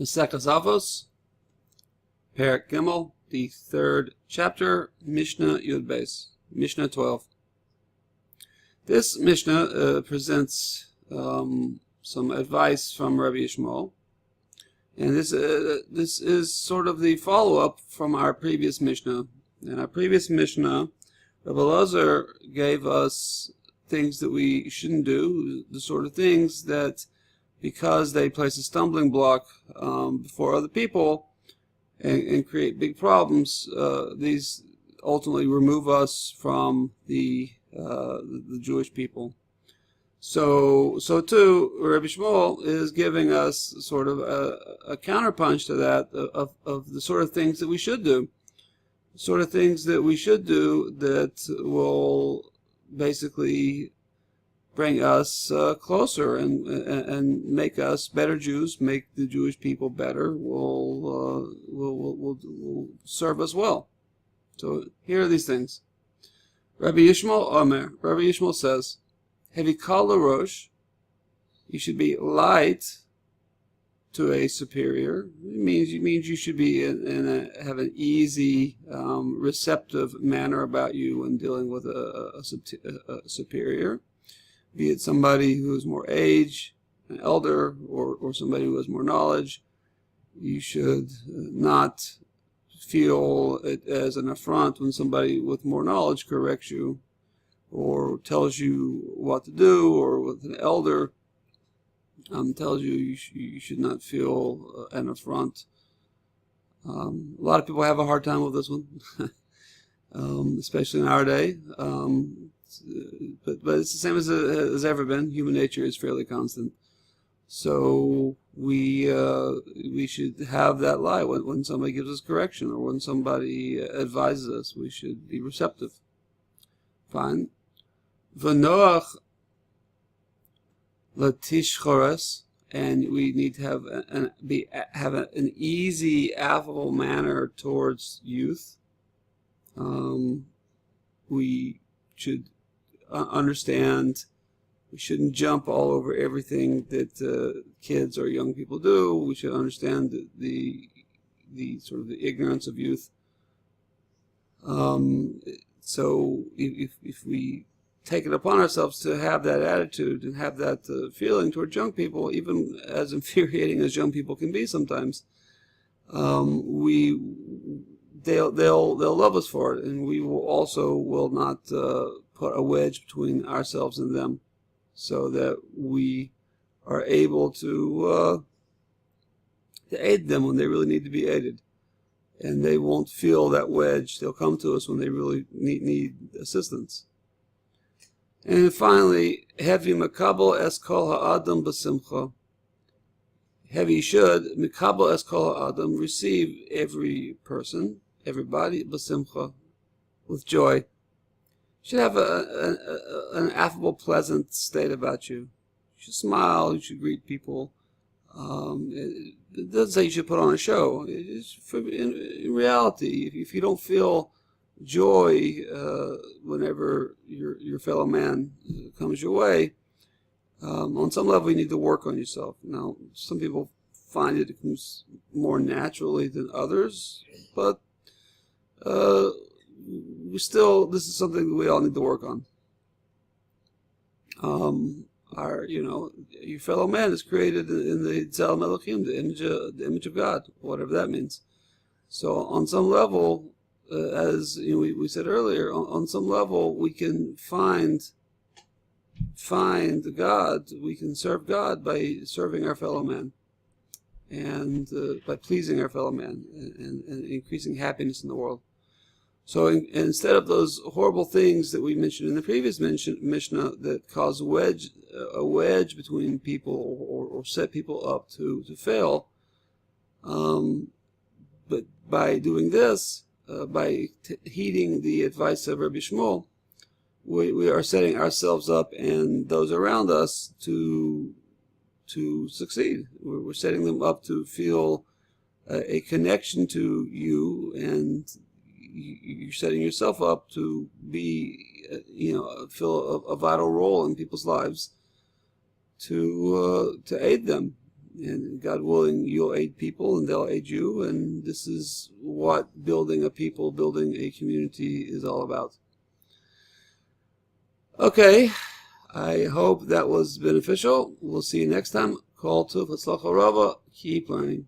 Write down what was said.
Maseches Avos, Pirkei, the third chapter, Mishnah Yud Beis, Mishnah 12. This Mishnah presents some advice from Rabbi Yishmael, and this is sort of the follow-up from our previous Mishnah. In our previous Mishnah, Rabbi Elazar gave us things that we shouldn't do, the sort of things that, because they place a stumbling block before other people and create big problems, these ultimately remove us from the Jewish people. So too, Rabbi Yishmael is giving us sort of a counterpunch to that of the sort of things that we should do, sort of things that we should do that will basically bring us closer and make us better Jews, make the Jewish people better, will serve us well. So here are these things. Rabbi Yishmael Omer, Rabbi Yishmael says, Hevi kal l'rosh, you should be light to a superior. It means you should be have an easy, receptive manner about you when dealing with a superior, be it somebody who is more age, an elder, or somebody who has more knowledge. You should not feel it as an affront when somebody with more knowledge corrects you or tells you what to do, or with an elder tells you you should not feel an affront. A lot of people have a hard time with this one, especially in our day. But it's the same as it has ever been. Human nature is fairly constant. So we should have that light when somebody gives us correction or when somebody advises us. We should be receptive. Fine. V'noach latish chores, and we need to have an easy, affable manner towards youth. We should understand we shouldn't jump all over everything that kids or young people do. We should understand the sort of the ignorance of youth. So if we take it upon ourselves to have that attitude and have that feeling toward young people, even as infuriating as young people can be sometimes, they'll love us for it, and we will not put a wedge between ourselves and them, so that we are able to aid them when they really need to be aided, and they won't feel that wedge. They'll come to us when they really need assistance. And finally, hevi makabel es kol ha'adam b'simcha. Heavy should, mikabel es kol ha'adam, receive every person, everybody, b'simcha, with joy. You should have an affable, pleasant state about you. You should smile, you should greet people. It doesn't say you should put on a show. In reality, if you don't feel joy whenever your fellow man comes your way, on some level you need to work on yourself. Now, some people find it comes more naturally than others, but this is something that we all need to work on. Your fellow man is created in the Tzelem Elohim, the image of God, whatever that means. So on some level, as we said earlier, on some level we can find God. We can serve God by serving our fellow man, and by pleasing our fellow man, and increasing happiness in the world. So instead of those horrible things that we mentioned in the previous Mishnah that cause a wedge between people or set people up to fail, but by doing this, by heeding the advice of Rabbi Yishmael, we are setting ourselves up and those around us to succeed. We're setting them up to feel a connection to you, and you're setting yourself up to be, fill a vital role in people's lives, to aid them And God willing, you'll aid people and they'll aid you. And this is what building a people, building a community is all about. Okay, I hope that was beneficial. We'll see you next time. Kol Tov, Hatzlacha Rava. Keep learning.